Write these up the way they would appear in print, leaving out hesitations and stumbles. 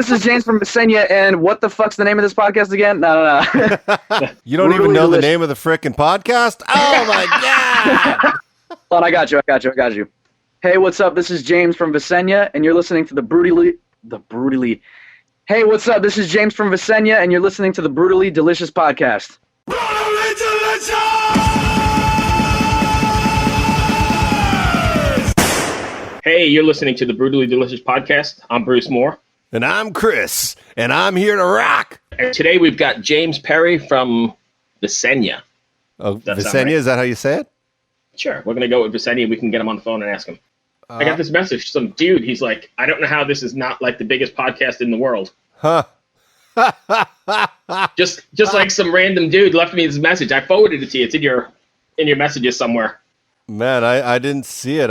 This is James from Visenya, and what the fuck's the name of this podcast again? No. You don't even know the name of the frickin' podcast? Oh, my God. Hold on, I got you. Hey, what's up? This is James from Visenya, and you're listening to the Brutally... Hey, what's up? This is James from Visenya, and you're listening to the Brutally Delicious podcast. Brutally Delicious! Hey, you're listening to the Brutally Delicious podcast. I'm Bruce Moore. And I'm Chris, and I'm here to rock. And today we've got James Perry from Visenya. Oh, Visenya, is that how you say it? Sure. We're going to go with Visenya. We can get him on the phone and ask him. I got this message. Some dude, he's like, I don't know how this is not like the biggest podcast in the world. Huh. just like some random dude left me this message. I forwarded it to you. It's in your messages somewhere. Man, I didn't see it.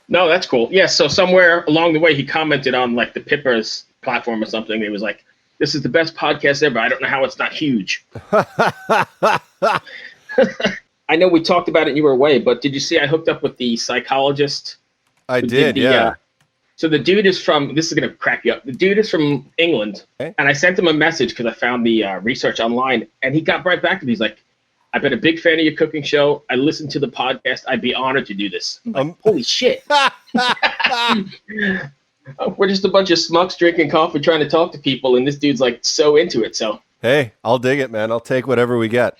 No, that's cool. Yeah, so somewhere along the way, he commented on like the Pippers platform or something. He was like, this is the best podcast ever. I don't know how it's not huge. I know we talked about it and you were away, but did you see I hooked up with the psychologist? I did, yeah. So the dude is from, this is going to crack you up. The dude is from England, okay. And I sent him a message because I found the research online, and he got right back to me. He's like, I've been a big fan of your cooking show. I listened to the podcast. I'd be honored to do this. I'm like, holy shit. We're just a bunch of smucks drinking coffee trying to talk to people, and this dude's like so into it. So hey, I'll dig it, man. I'll take whatever we get.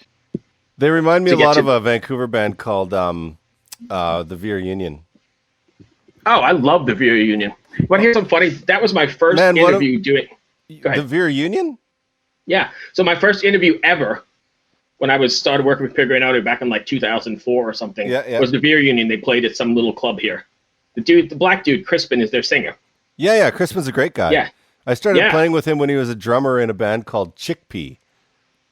They remind me a lot of a Vancouver band called the Veer Union. Oh, I love the Veer Union. Well, here's something funny. That was my first interview doing. Go ahead. The Veer Union? Yeah. So my first interview ever, when I started working with Piggery and Outer back in like 2004 or something, was the Veer Union. They played at some little club here. The black dude, Crispin, is their singer. Yeah. Crispin's a great guy. Yeah. I started playing with him when he was a drummer in a band called Chickpea.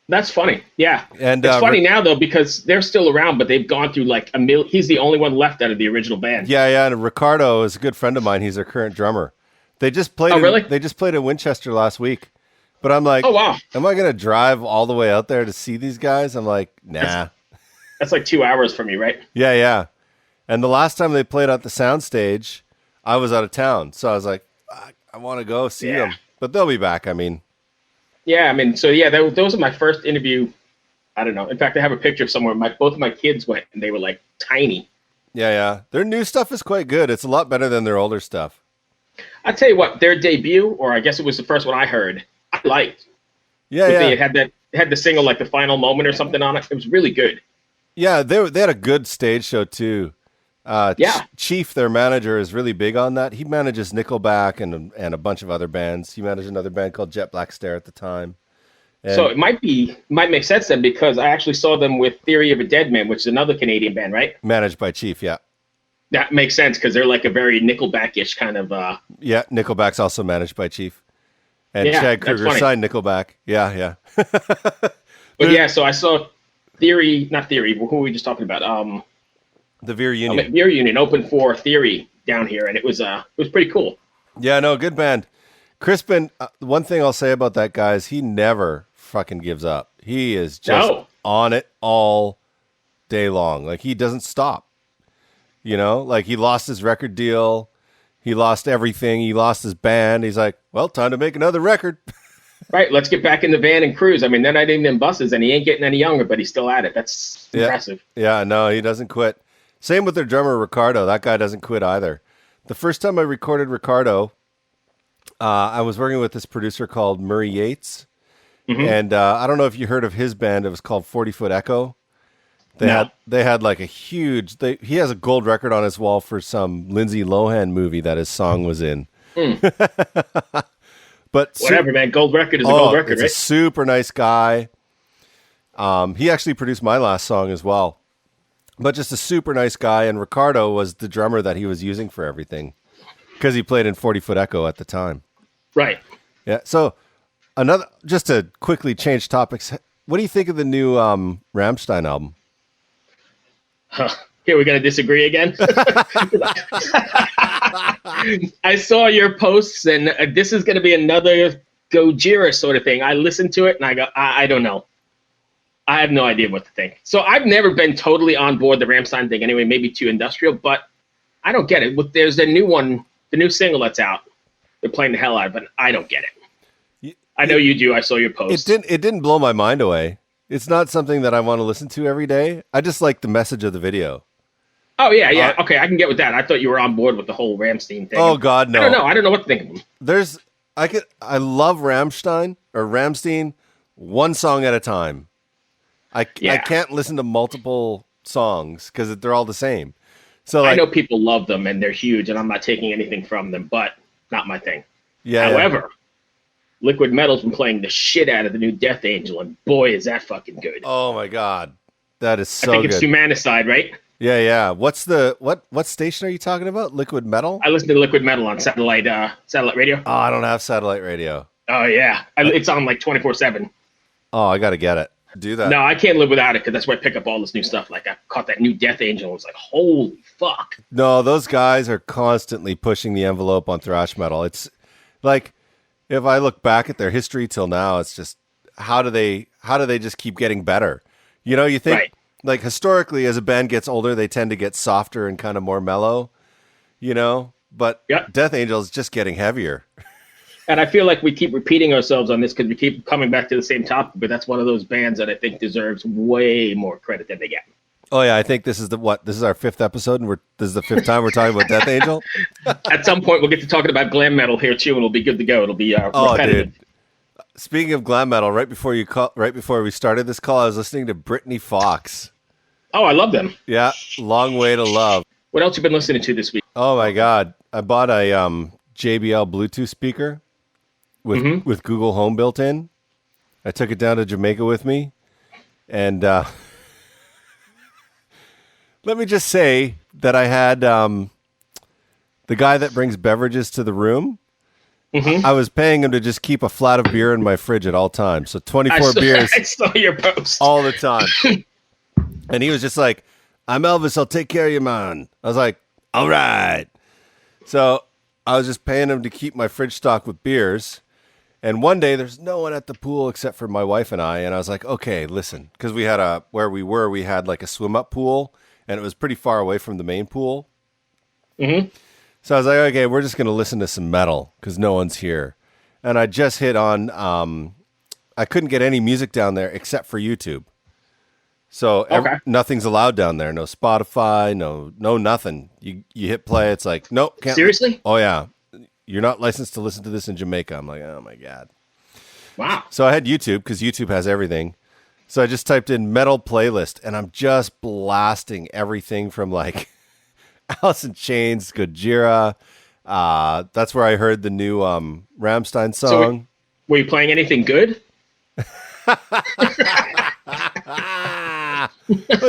That's funny. Yeah. And it's funny now, though, because they're still around, but they've gone through like he's the only one left out of the original band. Yeah. And Ricardo is a good friend of mine. He's their current drummer. They just played. Really? They just played in Winchester last week. But I'm like, oh, wow. Am I going to drive all the way out there to see these guys? I'm like, nah. That's like 2 hours from you, right? Yeah. And the last time they played at the soundstage, I was out of town. So I was like, I want to go see them. But they'll be back, I mean. Yeah, those are my first interview. I don't know. In fact, I have a picture somewhere. Both of my kids went, and they were like tiny. Yeah. Their new stuff is quite good. It's a lot better than their older stuff. I tell you what, their debut, or I guess it was the first one I heard, I liked. Yeah. It had the single like The Final Moment or something on it. It was really good. Yeah, they had a good stage show too. Chief, their manager, is really big on that. He manages Nickelback and a bunch of other bands. He managed another band called Jet Black Stare at the time. And so it might make sense then, because I actually saw them with Theory of a Dead Man, which is another Canadian band, right? Managed by Chief, yeah. That makes sense because they're like a very Nickelback-ish kind of. Yeah, Nickelback's also managed by Chief. And Chad Kruger signed Nickelback. Yeah. But so I saw not Theory. Who were we just talking about? The Veer Union. Veer Union opened for Theory down here, and it was pretty cool. Yeah, no, good band. Crispin, one thing I'll say about that guy is he never fucking gives up. He is just on it all day long. Like, he doesn't stop. You know, like he lost his record deal. He lost everything. He lost his band. He's like, well, time to make another record. Right. Let's get back in the van and cruise. I mean, they're not even in buses, and he ain't getting any younger, but he's still at it. That's impressive. Yeah, no, he doesn't quit. Same with their drummer, Ricardo. That guy doesn't quit either. The first time I recorded Ricardo, I was working with this producer called Murray Yates. Mm-hmm. And I don't know if you heard of his band. It was called 40 Foot Echo. They had like a huge. He has a gold record on his wall for some Lindsay Lohan movie that his song was in. But whatever, man. Gold record is a gold record, right? He's a super nice guy. He actually produced my last song as well. But just a super nice guy. And Ricardo was the drummer that he was using for everything because he played in 40 Foot Echo at the time. Right. Yeah. So just to quickly change topics. What do you think of the new Rammstein album? Here we're going to disagree again. I saw your posts, and this is going to be another Gojira sort of thing. I listened to it, and I go, I don't know. I have no idea what to think. So I've never been totally on board the Rammstein thing anyway, maybe too industrial, but I don't get it. There's a new one, the new single that's out. They're playing the hell out of it. I don't get it. I know you do. I saw your post. It didn't blow my mind away. It's not something that I want to listen to every day. I just like the message of the video. Oh, yeah. Okay, I can get with that. I thought you were on board with the whole Rammstein thing. Oh, God, no. I don't know what to think of them. I love Rammstein, one song at a time. I can't listen to multiple songs because they're all the same. So I know people love them and they're huge, and I'm not taking anything from them, but not my thing. Yeah. However, Liquid Metal's been playing the shit out of the new Death Angel, and boy, is that fucking good. Oh my God, that is so good. I think it's Humanicide, right? Yeah. What's what station are you talking about? Liquid Metal? I listen to Liquid Metal on satellite radio. Oh, I don't have satellite radio. Oh yeah, it's on like 24/7. Oh, I gotta get it. Do that. No, I can't live without it because that's where I pick up all this new stuff. Like I caught that new Death Angel and was like, holy fuck. No, those guys are constantly pushing the envelope on thrash metal. It's like, if I look back at their history till now, it's just how do they just keep getting better? You know, you think right. Like historically, as a band gets older, they tend to get softer and kind of more mellow, you know. But Death Angel is just getting heavier. And I feel like we keep repeating ourselves on this because we keep coming back to the same topic. But that's one of those bands that I think deserves way more credit than they get. Oh yeah, I think this is this is our 5th episode, and this is the 5th time we're talking about Death Angel. At some point, we'll get to talking about glam metal here too, and it'll be good to go. It'll be repetitive. Dude. Speaking of glam metal, right before we started this call, I was listening to Brittany Fox. Oh, I love them. Yeah, Long Way to Love. What else you been listening to this week? Oh my God, I bought a JBL Bluetooth speaker with Google Home built in. I took it down to Jamaica with me, and let me just say that I had the guy that brings beverages to the room. I was paying him to just keep a flat of beer in my fridge at all times. So 24 beers. I saw your post. All the time. And he was just like, I'm Elvis, I'll take care of you, man. I was like, all right. So I was just paying him to keep my fridge stocked with beers. And one day there's no one at the pool except for my wife and I. And I was like, okay, listen. Because we had we had like a swim up pool. And it was pretty far away from the main pool. So I was like, okay, we're just going to listen to some metal because no one's here. And I just hit on, I couldn't get any music down there except for YouTube. So nothing's allowed down there. No Spotify, no nothing. You hit play, it's like, nope. Can't. Seriously? Oh, yeah. You're not licensed to listen to this in Jamaica. I'm like, oh, my God. Wow. So I had YouTube because YouTube has everything. So I just typed in metal playlist, and I'm just blasting everything from like Alice in Chains, Gojira. That's where I heard the new Rammstein song. So were you playing anything good? Well,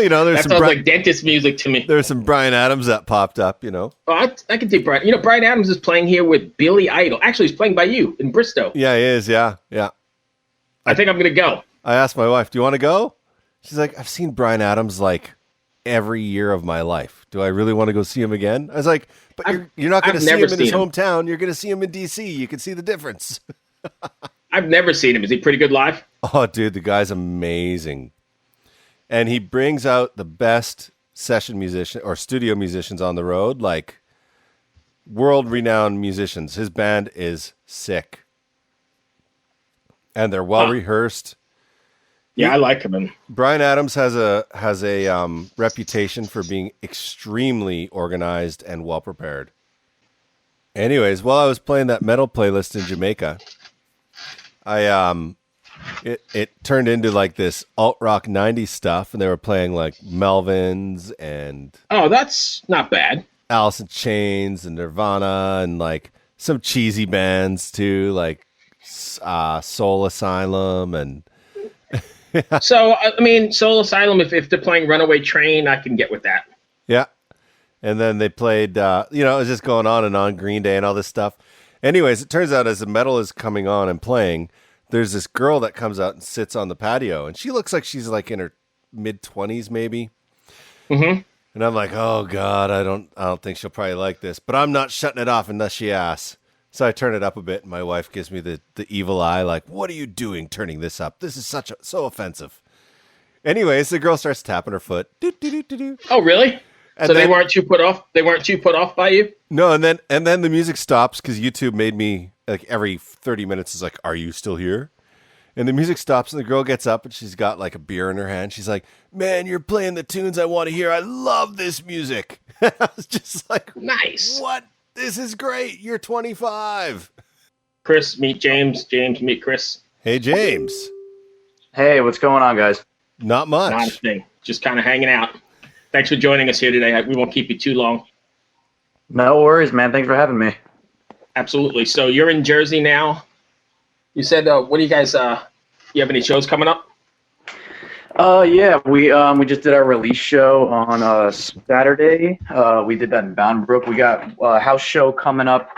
you know, that sounds like dentist music to me. There's some Bryan Adams that popped up, you know. Oh, I can take Bryan. You know, Bryan Adams is playing here with Billy Idol. Actually, he's playing by you in Bristow. Yeah, he is. Yeah. I think I'm going to go. I asked my wife, do you want to go? She's like, I've seen Bryan Adams like every year of my life. Do I really want to go see him again? I was like, but you're not going to see him in his hometown. You're going to see him in D.C. You can see the difference. I've never seen him. Is he pretty good live? Oh, dude, the guy's amazing. And he brings out the best session musician or studio musicians on the road, like world-renowned musicians. His band is sick. And they're well-rehearsed. Yeah, I like him. Bryan Adams has a reputation for being extremely organized and well prepared. Anyways, while I was playing that metal playlist in Jamaica, it turned into like this alt rock 90s stuff, and they were playing like Melvins and that's not bad. Alice in Chains and Nirvana and like some cheesy bands too, like Soul Asylum and. So, I mean, Soul Asylum, if they're playing Runaway Train, I can get with that. Yeah. And then they played, it was just going on and on, Green Day and all this stuff. Anyways, it turns out as the metal is coming on and playing, there's this girl that comes out and sits on the patio. And she looks like she's like in her mid-20s maybe. And I'm like, oh, God, I don't think she'll probably like this. But I'm not shutting it off unless she asks. So I turn it up a bit, and my wife gives me the evil eye, like, what are you doing turning this up? This is so offensive. Anyways, the girl starts tapping her foot. Oh, really? And so then, they weren't too put off. They weren't too put off by you. no, and then the music stops because YouTube made me like every 30 minutes is like, "Are you still here?" And the music stops, and the girl gets up, and she's got like a beer in her hand. She's like, "Man, you're playing the tunes I want to hear. I love this music." I was just like, Nice. "What? This is great. You're 25." Chris, meet James. James, meet Chris. Hey, James. Hey, what's going on, guys? Not much. Not a thing. Just kind of hanging out. Thanks for joining us here today. We won't keep you too long. No worries, man. Thanks for having me. Absolutely. So you're in Jersey now. You said, what do you guys? You have any shows coming up? Yeah, we just did our release show on Saturday. We did that in Bound Brook. We got a house show coming up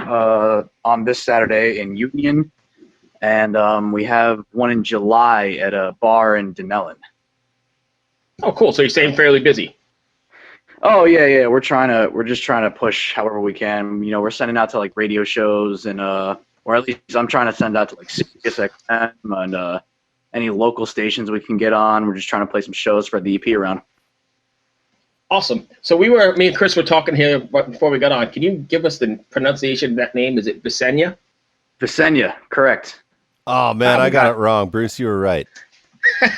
on this Saturday in Union, and we have one in July at a bar in Dunellen. Oh, cool. So you're staying fairly busy. Oh yeah. We're just trying to push however we can. You know, we're sending out to like radio shows and or at least I'm trying to send out to like Sirius XM and any local stations we can get on. We're just trying to play some shows for the EP around. Awesome. So me and Chris were talking here before we got on. Can you give us the pronunciation of that name? Is it Visenya? Visenya, correct. Oh man, I got it wrong. Bruce, you were right.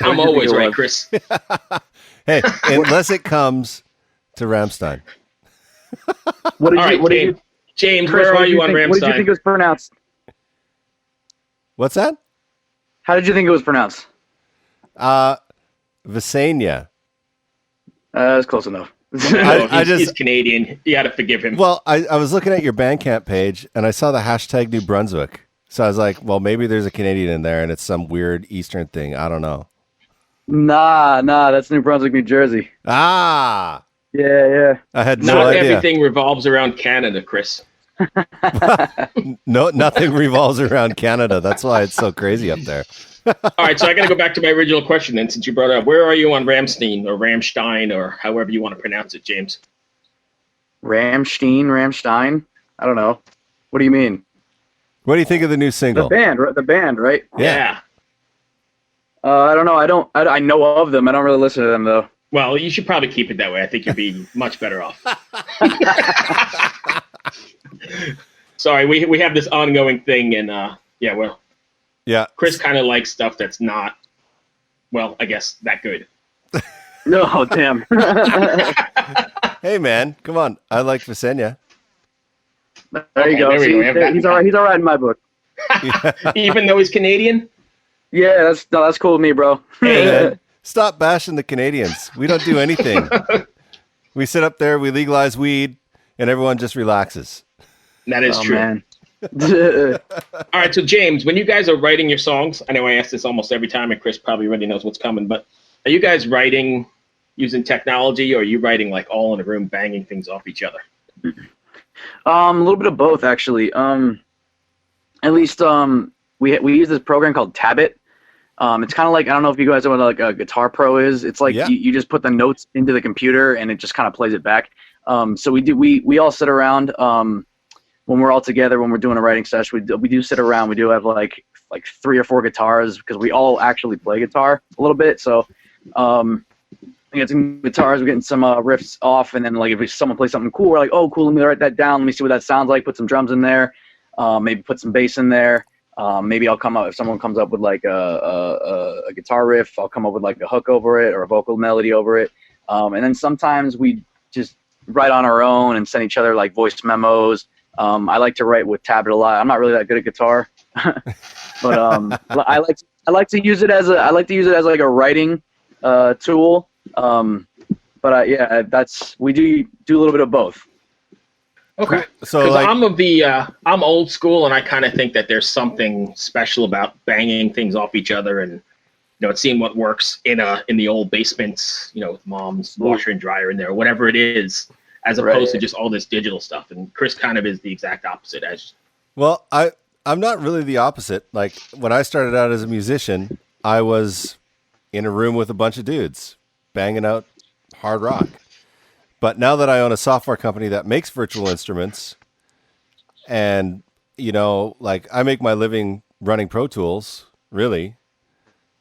I'm always right, Chris. Hey, unless it comes to Rammstein. What did All right, what did you, James, Chris, where what are did you on think, Rammstein? What did you think it was pronounced? What's that? How did you think it was pronounced? Visenya. That's close enough. He's Canadian. You got to forgive him. Well, I was looking at your Bandcamp page and I saw the hashtag New Brunswick. So I was like, well, maybe there's a Canadian in there and it's some weird Eastern thing. I don't know. Nah, that's New Brunswick, New Jersey. Ah, Yeah. I had no Not idea. everything revolves around Canada, Chris. No, nothing revolves around Canada. That's why it's so crazy up there. All right, so I got to go back to my original question then, since you brought it up. Where are you on Rammstein or however you want to pronounce it, James? Rammstein? I don't know. What do you mean? What do you think of the new single? The band, right? Yeah. I don't know. I know of them. I don't really listen to them though. Well, you should probably keep it that way. I think you'd be much better off. Sorry, we have this ongoing thing, and Yeah. Chris kind of likes stuff that's not, well, I guess that good. No, damn. Hey, man, come on. I like Visenya. There you go. there we go. We have that He's all right. He's all right in my book. Even though he's Canadian? Yeah, that's cool with me, bro. Hey, man, stop bashing the Canadians. We don't do anything. We sit up there, we legalize weed, and everyone just relaxes. That is true. Man. All right, so James, when you guys are writing your songs, I know I ask this almost every time, and Chris probably already knows what's coming, but are you guys writing using technology, or are you writing like all in a room, banging things off each other? A little bit of both, actually. At least we use this program called Tabit. It's kind of like, I don't know if you guys know what like a Guitar Pro is. It's like you just put the notes into the computer and it just kind of plays it back. So we all sit around when we're all together, when we're doing a writing session. We do sit around. We do have like 3 or 4 guitars because we all actually play guitar a little bit. So we get some guitars, we're getting some riffs off, and then like if someone plays something cool, we're like, oh cool, let me write that down. Let me see what that sounds like. Put some drums in there. Maybe put some bass in there. Maybe I'll come up if someone comes up with like a guitar riff. I'll come up with like a hook over it or a vocal melody over it. And then sometimes we just write on our own and send each other like voice memos. I like to write with Tablet a lot. I'm not really that good at guitar, but I like to use it as like a writing tool. But we do a little bit of both. Okay. So because like, I'm old school, and I kind of think that there's something special about banging things off each other, and it's seeing what works in the old basements, with mom's washer and dryer in there, whatever it is, as opposed to just all this digital stuff. And Chris kind of is the exact opposite. well, I'm not really the opposite. Like when I started out as a musician, I was in a room with a bunch of dudes banging out hard rock. But now that I own a software company that makes virtual instruments, and like I make my living running Pro Tools, really.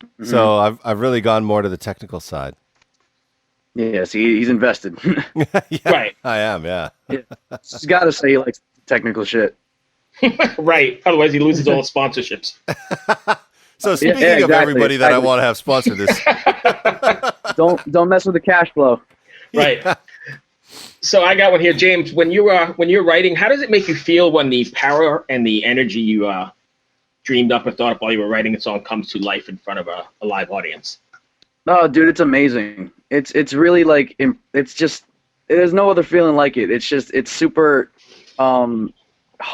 Mm-hmm. So I've really gone more to the technical side. Yes, he's invested. Yeah, Right. I am. Yeah. He's got to say he likes technical shit. Right. Otherwise, he loses all his sponsorships. So speaking of exactly, everybody that I exactly. want to have sponsor this, Don't mess with the cash flow. Right. So I got one here, James. When you're writing, how does it make you feel when the power and the energy you dreamed up or thought up while you were writing a song comes to life in front of a live audience? Oh, dude, it's amazing. It's really like it's just there's no other feeling like it. It's super.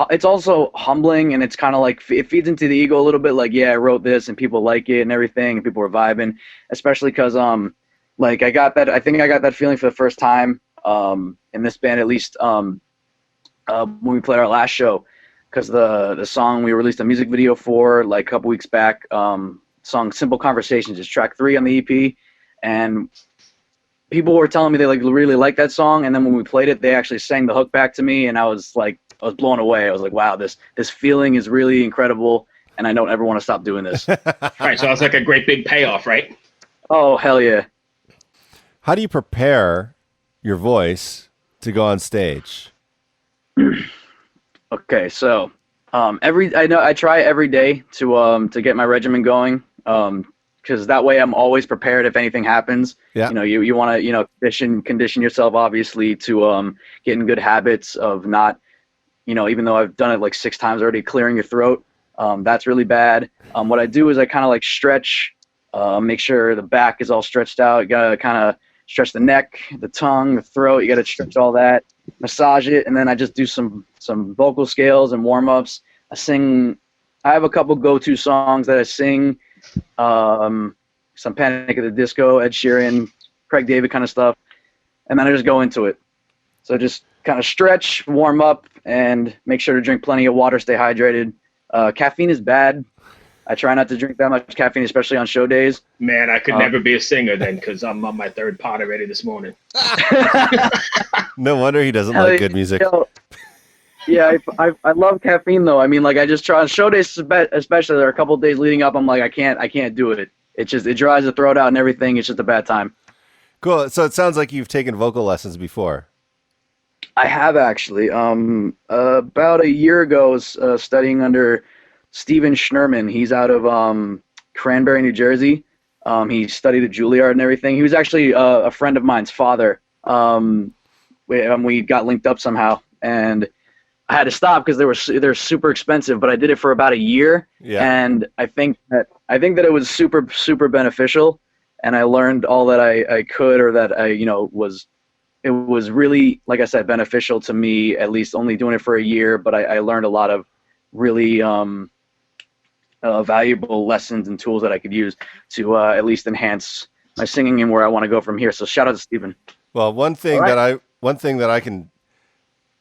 It's also humbling, and it's kind of like it feeds into the ego a little bit. Like, yeah, I wrote this, and people like it, and everything, and people were vibing. Especially because like I think I got that feeling for the first time in this band, at least when we played our last show, because the song we released a music video for like a couple weeks back, song "Simple Conversations" is track 3 on the EP, and people were telling me they like really like that song, and then when we played it, they actually sang the hook back to me, and I was blown away. I was like, wow, this feeling is really incredible, and I don't ever want to stop doing this. Right. So it's like a great big payoff, right? Oh, hell yeah. how do you prepare your voice to go on stage? Okay, so I try every day to get my regimen going, because that way I'm always prepared if anything happens. Yeah. You want to condition yourself obviously to get in good habits of not, even though I've done it like 6 times already, clearing your throat. That's really bad. What I do is I kind of like stretch, make sure the back is all stretched out. You gotta kind of stretch the neck, the tongue, the throat. You gotta stretch all that, massage it, and then I just do some vocal scales and warm ups. I have a couple go-to songs that I sing. Some Panic at the Disco, Ed Sheeran, Craig David kind of stuff, and then I just go into it. So just kind of stretch, warm up, and make sure to drink plenty of water, stay hydrated. Caffeine is bad. I try not to drink that much caffeine, especially on show days. Man, I could never be a singer then because I'm on my 3rd pot already this morning. No wonder he doesn't like good music. Yeah, I love caffeine though. I mean, like I just try on show days, especially there are a couple of days leading up. I'm like, I can't do it. It dries the throat out and everything. It's just a bad time. Cool. So it sounds like you've taken vocal lessons before. I have actually. About a year ago, I was studying under Steven Schnerman. He's out of Cranberry, New Jersey. He studied at Juilliard and everything. He was actually a friend of mine's father. We got linked up somehow, and I had to stop because they're super expensive. But I did it for about a year, and I think that it was super super beneficial, and I learned all that I could, or that it was really, like I said, beneficial to me, at least only doing it for a year, but I learned a lot of really valuable lessons and tools that I could use to at least enhance my singing and where I want to go from here. So shout out to Steven. Well, one thing that I can,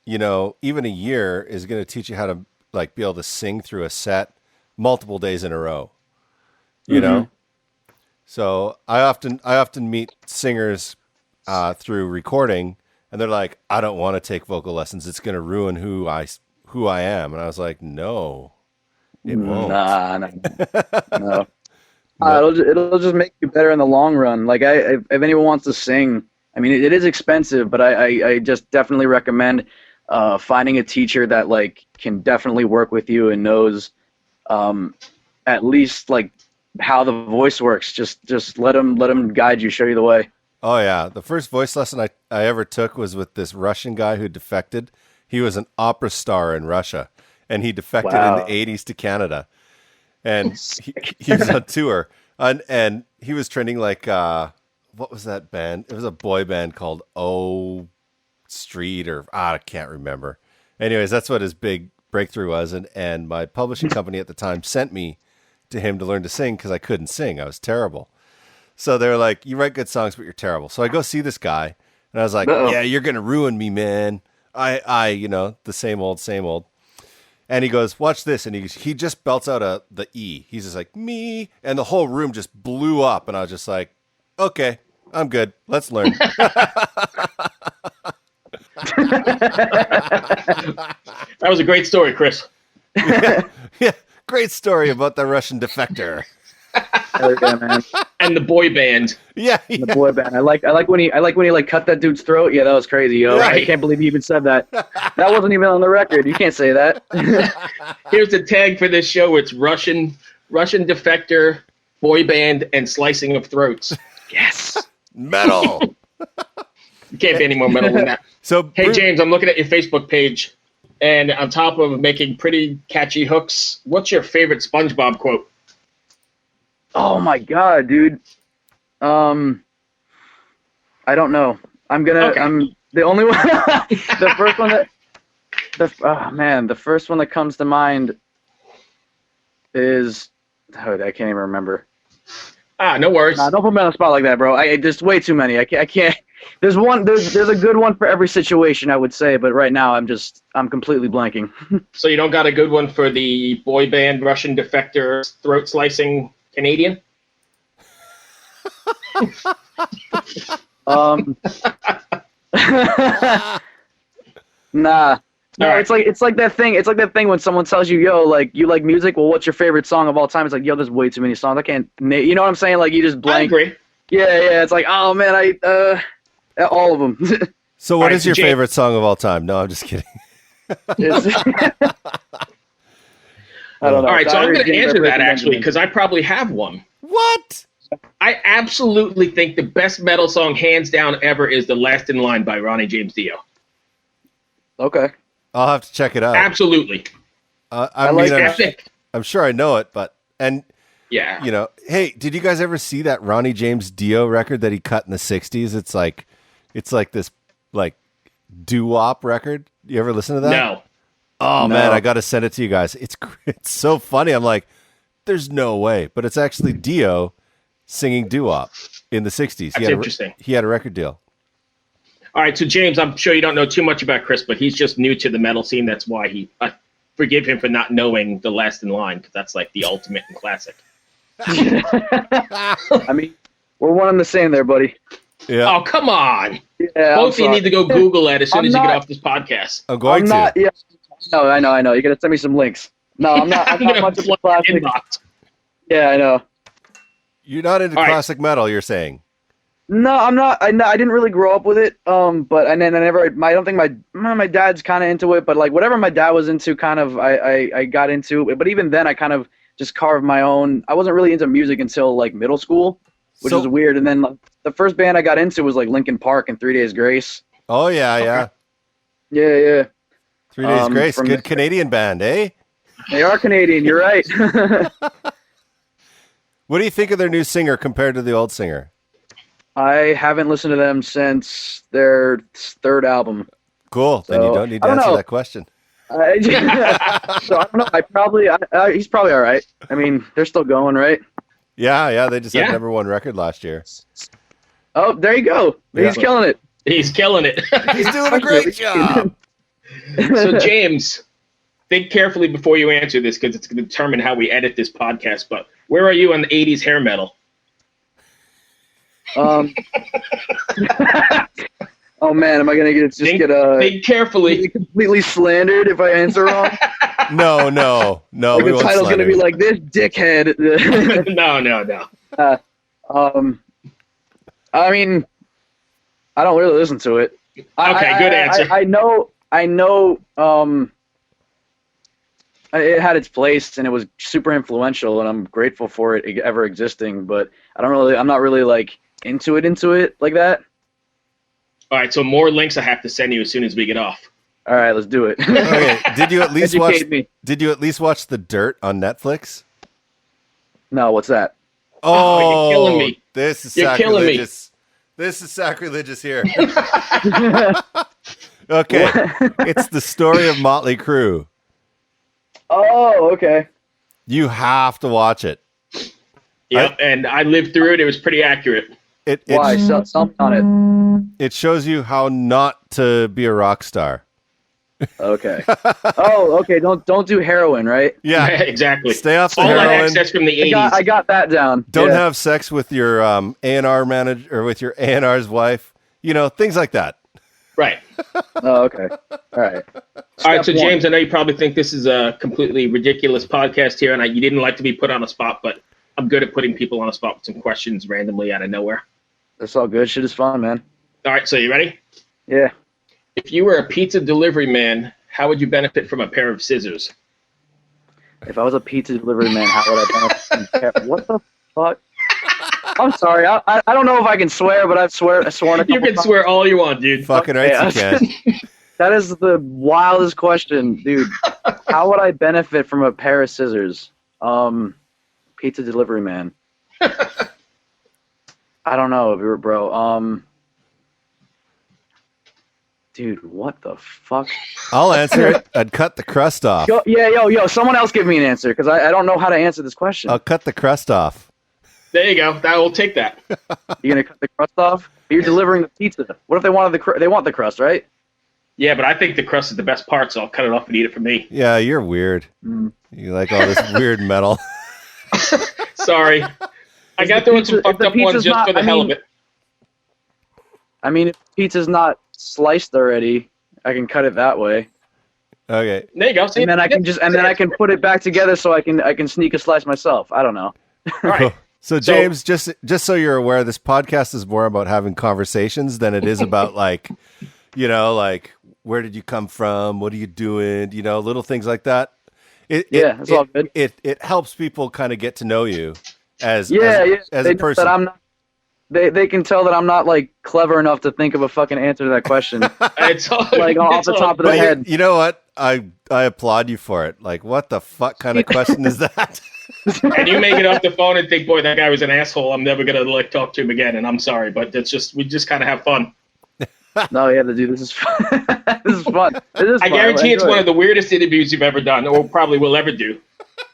even a year is going to teach you how to like be able to sing through a set multiple days in a row, you know? So I often meet singers through recording, and they're like, I don't want to take vocal lessons. It's going to ruin who I am. And I was like, no, it won't. No. It'll just make you better in the long run. Like if anyone wants to sing, I mean, it is expensive, but I just definitely recommend finding a teacher that like can definitely work with you and knows at least like how the voice works. Just let them guide you, show you the way. Oh yeah, the first voice lesson I ever took was with this Russian guy who defected. He was an opera star in Russia, and he defected in the 80s to Canada, and he was on tour, and he was training like what was that band? It was a boy band called O Street, or I can't remember. Anyways, that's what his big breakthrough was, and my publishing company at the time sent me to him to learn to sing because I couldn't sing. I was terrible. So they were like, you write good songs, but you're terrible. So I go see this guy, and I was like, yeah, you're going to ruin me, man. The same old. And he goes, watch this. And he just belts out the E. He's just like, me. And the whole room just blew up. And I was just like, okay, I'm good. Let's learn. That was a great story, Chris. Yeah, great story about the Russian defector. Hell yeah, man. and the boy band. Yeah, The boy band. I like when he like cut that dude's throat. Yeah, that was crazy, yo. Right. I can't believe he even said that. That wasn't even on the record. You can't say that. Here's the tag for this show. It's Russian defector, boy band, and slicing of throats. Yes. metal. You can't be any more metal than that. So, Hey, James, I'm looking at your Facebook page, and on top of making pretty catchy hooks, what's your favorite SpongeBob quote? Oh my god, dude. I don't know. I'm the only one. The first one that. The first one that comes to mind is. Oh, I can't even remember. No worries. Nah, don't put me on the spot like that, bro. There's way too many. I can't. There's a good one for every situation, I would say, but right now I'm completely blanking. So you don't got a good one for the boy band, Russian defector, throat slicing Canadian? Nah. No, All right. it's like that thing. It's like that thing when someone tells you, "Yo, like you like music. Well, what's your favorite song of all time?" It's like, "Yo, there's way too many songs. I can't." You know what I'm saying? Like you just I blank. agree. Yeah. It's like, oh man, all of them. So what All right, is your James- favorite song of all time? No, I'm just kidding. I don't know. All right, so I'm going to James, answer I that recommend actually it. because I probably have one. What? I absolutely think the best metal song, hands down, ever is "The Last in Line" by Ronnie James Dio. Okay. I'll have to check it out. Absolutely. I like mean, that. Epic. I'm sure I know it, but Yeah. you know, hey, did you guys ever see that Ronnie James Dio record that he cut in the '60s? It's like this like doo-wop record. You ever listen to that? No. Oh No. man, I got to send it to you guys. It's so funny. I'm like, there's no way, but it's actually Dio singing doo-wop in the '60s. That's interesting. He had a record deal. All right, so James, I'm sure you don't know too much about Chris, but he's just new to the metal scene. That's why I forgive him for not knowing "The Last in Line" because that's like the ultimate and classic. I mean, we're one and the same there, buddy. Yeah, Oh, come on. Yeah. Both of you need to go Google that as soon I'm as you not- get off this podcast. I'm going I'm to. not. Yeah. No, I know. You gotta send me some links. No, I'm not. I'm not gonna much of a flood the classic. inbox. Yeah, I know. You're not into All right. classic metal, you're saying? No, I'm not. I didn't really grow up with it. But and then I don't think my dad's kind of into it. But like whatever my dad was into, kind of I got into. But even then, I kind of just carved my own. I wasn't really into music until like middle school, which So- is weird. And then like, the first band I got into was like Linkin Park and 3 Days Grace. Oh yeah. Yeah. 3 Days Grace, from good the- Canadian band, eh? They are Canadian. You're right. What do you think of their new singer compared to the old singer? I haven't listened to them since their third album. Cool. Then you So, don't need to I don't answer know. that question. So I don't know. He's probably all right. I mean, they're still going, right? Yeah. They just had Yeah. #1 record last year. Oh, there you go. He's Yeah. killing it. He's killing it. He's doing a great job. So, James, think carefully before you answer this because it's going to determine how we edit this podcast. But where are you on the 80s hair metal? Oh man, am I gonna Think get carefully. completely slandered if I answer wrong? No. Like we the won't title's slander gonna be you. like this dickhead. No. I mean, I don't really listen to it. Okay, good answer. I know. It had its place and it was super influential, and I'm grateful for it ever existing. But I'm not really like into it like that. All right, so more links I have to send you as soon as we get off. All right, let's do it. Okay, did you at least Educate me. watch The Dirt on Netflix? No, what's that? Oh, you're killing me. This is You're killing me. sacrilegious. This is sacrilegious here. Okay, it's the story of Motley Crue. Oh, okay. You have to watch it. Yep, and I lived through it. It was pretty accurate. Why? Sell me on It shows you how not to be a rock star. it. Okay. Oh, okay. Don't do heroin, right? Yeah, Exactly. stay off the All that heroin. excess from the 80s. I got that down. Don't Yeah. have sex with your A&R manager or with your A&R's wife. You know, things like that. Right. Oh, okay. All right. All right, so Step one. James, I know you probably think this is a completely ridiculous podcast here, and you didn't like to be put on the spot, but I'm good at putting people on the spot with some questions randomly out of nowhere. That's all good. Shit is fun, man. All right, so you ready? Yeah. If you were a pizza delivery man, how would you benefit from a pair of scissors? If I was a pizza delivery man, how would I benefit? What the fuck? I'm sorry. I don't know if I can swear, but I've sworn a couple You can times. swear all you want, dude. Fucking right, you can. That is the wildest question, dude. How would I benefit from a pair of scissors? Pizza delivery man. I don't know, bro. Dude, what the fuck? I'll answer it. I'd cut the crust off. Yo, someone else give me an answer, because I don't know how to answer this question. I'll cut the crust off. There you go. That will take that. You're gonna cut the crust off? You're delivering the pizza. What if they wanted they want the crust, right? Yeah, but I think the crust is the best part, so I'll cut it off and eat it for me. Yeah, you're weird. You like all this weird metal. Sorry. I got throwing some fucked up ones just for the hell of it. I mean, if pizza's not sliced already, I can cut it that way. Okay. There you go. See, And then I can put it back together so I can sneak a slice myself. I don't know. All right. So James, just so you're aware, this podcast is more about having conversations than it is about like where did you come from? What are you doing? Little things like that. It's all good. It helps people kind of get to know you as They a know person. that I'm not, they can tell that I'm not like clever enough to think of a fucking answer to that question. It's all, Like off the top of the But head. you know what? I applaud you for it. Like, what the fuck kind of question is that? And you may get off the phone and think, boy, that guy was an asshole. I'm never going to talk to him again. And I'm sorry, but we just kind of have fun. No, yeah, dude, this is fun. This is fun. I guarantee it's one of the weirdest interviews you've ever done, or probably will ever do.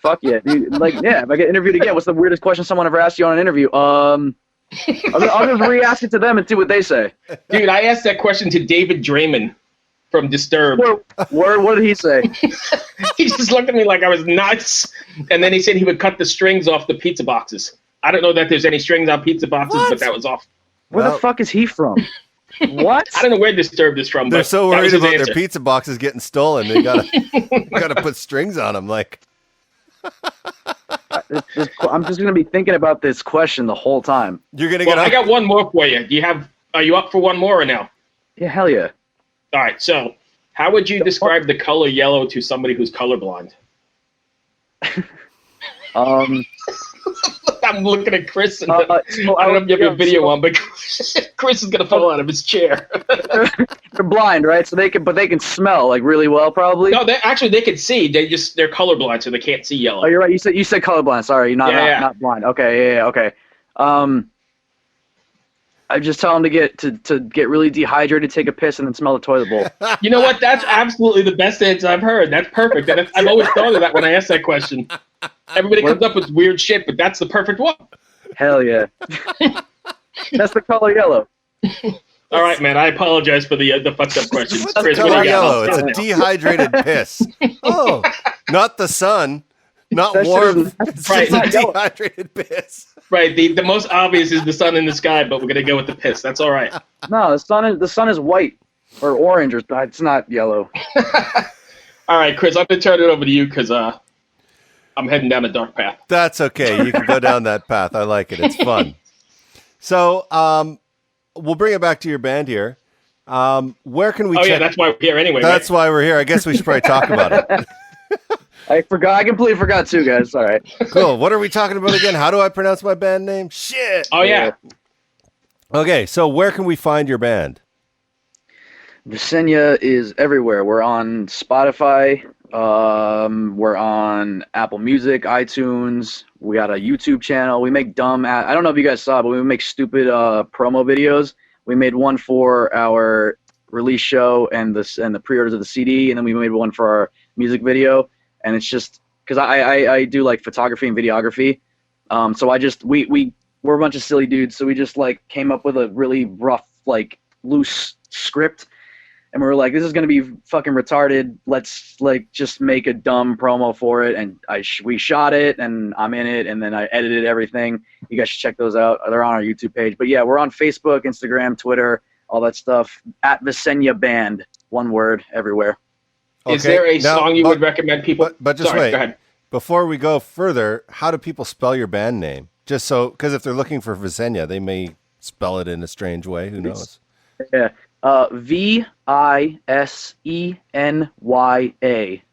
Fuck yeah, dude. Like, yeah, if I get interviewed again, what's the weirdest question someone ever asked you on an interview? I'll just re-ask it to them and see what they say. Dude, I asked that question to David Draymond from Disturbed. What did he say? He just looked at me like I was nuts. And then he said he would cut the strings off the pizza boxes. I don't know that there's any strings on pizza boxes, but that was off. Where the fuck is he from? What? I don't know where Disturbed is from. They're but so that worried was his about their answer. pizza boxes getting stolen. They gotta put strings on them. Like, I'm just gonna be thinking about this question the whole time. you're gonna Well, get. I got one more for you. Are you up for one more or no? Yeah, hell yeah. All right. So, how would you describe the color yellow to somebody who's colorblind? I'm looking at Chris, and I don't know if you have your video on, but Chris is gonna fall out of his chair. They're blind, right? So they can smell like really well, probably. No, they can see. They're colorblind, so they can't see yellow. Oh, you're right. You said colorblind. Sorry, not blind. Okay, yeah, okay. I just tell them to get really dehydrated, take a piss, and then smell the toilet bowl. You know what? That's absolutely the best answer I've heard. That's perfect. I've always thought of that when I ask that question. Everybody comes up with weird shit, but that's the perfect one. Hell yeah. That's the color yellow. All right, man. I apologize for the fucked up questions. What's the Chris, what color do you got? yellow? It's a dehydrated piss. Oh, not the sun, not That shit warm. is- It's Right. just a dehydrated piss. Right. The most obvious is the sun in the sky, but we're gonna go with the piss. That's all right. No, the sun is white or orange, or it's not yellow. All right, Chris. I'm gonna turn it over to you because I'm heading down a dark path. That's okay. You can go down that path. I like it. It's fun. So, we'll bring it back to your band here. Where can we Oh check? yeah, that's why we're here anyway. That's right? why we're here. I guess we should probably talk about it. I completely forgot too, guys. All right. Cool. What are we talking about again? How do I pronounce my band name? Shit. Oh yeah. Okay, so where can we find your band? Visenya is everywhere. We're on Spotify. We're on Apple Music, iTunes. We got a YouTube channel. We make I don't know if you guys saw, but we make stupid promo videos. We made one for our release show and the pre-orders of the CD, and then we made one for our music video. And it's just because I do like photography and videography. So we're a bunch of silly dudes. So we just like came up with a really rough, like loose script. And we were like, this is going to be fucking retarded. Let's like just make a dumb promo for it. And we shot it and I'm in it. And then I edited everything. You guys should check those out. They're on our YouTube page. But yeah, we're on Facebook, Instagram, Twitter, all that stuff. At Visenya Band. One word everywhere. Is there a song you would recommend people? But just Sorry, wait. Go ahead. Before we go further, how do people spell your band name? Just so, because if they're looking for Visenya, they may spell it in a strange way. Who knows? Yeah. Visenya,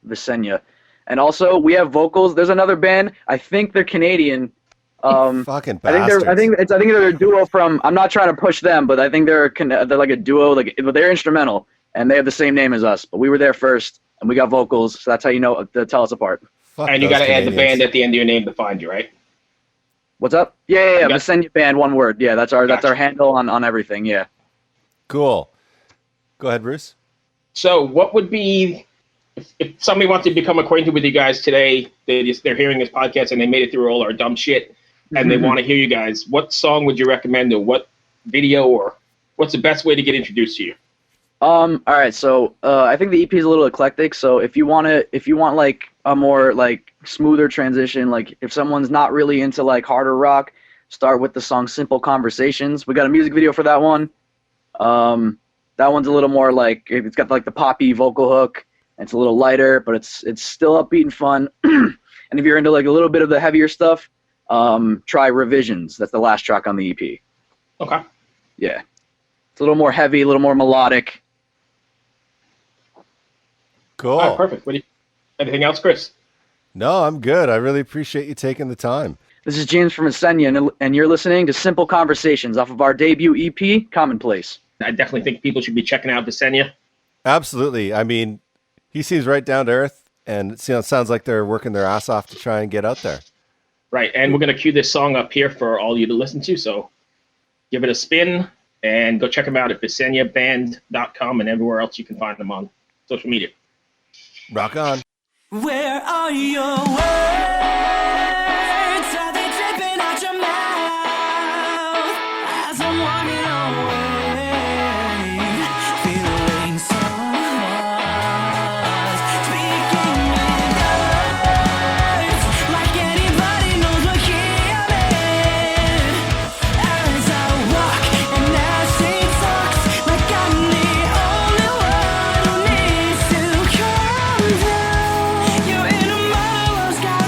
Visenya. And also, we have vocals. There's another band. I think they're Canadian. Fucking bastards. I think they're a duo from. I'm not trying to push them, but I think they're like a duo. But they're instrumental, and they have the same name as us. But we were there first, and we got vocals, so that's how you know to tell us apart. Fuck And you those got to add the Canadians. band at the end of your name to find you, right? What's up? Yeah. Got- Visenya band, one word. Yeah, that's our Gotcha. handle on everything. Yeah. Cool. Go ahead, Bruce. So, what would be if somebody wants to become acquainted with you guys today? They're hearing this podcast and they made it through all our dumb shit, and they want to hear you guys. What song would you recommend, or what video, or what's the best way to get introduced to you? All right. So I think the EP is a little eclectic. So if you want like a more like smoother transition, like if someone's not really into like harder rock, start with the song "Simple Conversations." We got a music video for that one. That one's a little more like it's got like the poppy vocal hook. It's a little lighter, but it's still upbeat and fun. And if you're into like a little bit of the heavier stuff, try Revisions. That's the last track on the EP. Okay. Yeah, it's a little more heavy, a little more melodic. Cool. All right, perfect. Anything else, Chris? No, I'm good. I really appreciate you taking the time. This is James from Visenya, and you're listening to Simple Conversations off of our debut EP, Commonplace. I definitely think people should be checking out Visenya. Absolutely. I mean, he seems right down to earth, and it sounds like they're working their ass off to try and get out there. Right, and we're going to cue this song up here for all you to listen to, so give it a spin, and go check them out at visenyaband.com and everywhere else you can find them on social media. Rock on. Where are your words? Are they dripping out your mouth? As I'm walking away, feeling so lost. Speaking with words, like anybody knows what hear me. As I walk and as she talks, like I'm the only one who needs to calm down. Your inner monologue's got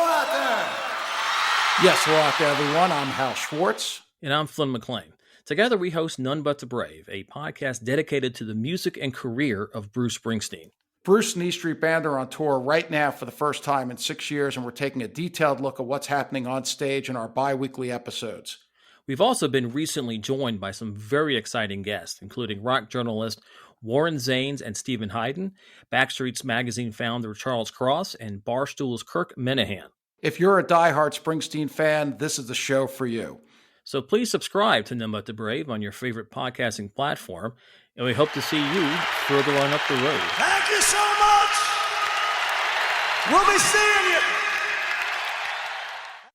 out there. Yes, hello out there, everyone. I'm Hal Schwartz. And I'm Flynn McLean. Together we host None But the Brave, a podcast dedicated to the music and career of Bruce Springsteen. Bruce and E Street Band are on tour right now for the first time in 6 years, and we're taking a detailed look at what's happening on stage in our bi-weekly episodes. We've also been recently joined by some very exciting guests, including rock journalist Warren Zanes and Stephen Hayden, Backstreet's Magazine founder Charles Cross, and Barstool's Kirk Minahan. If you're a diehard Springsteen fan, this is the show for you. So please subscribe to None But the Brave on your favorite podcasting platform, and we hope to see you further on up the road. Thank you so much. We'll be seeing you.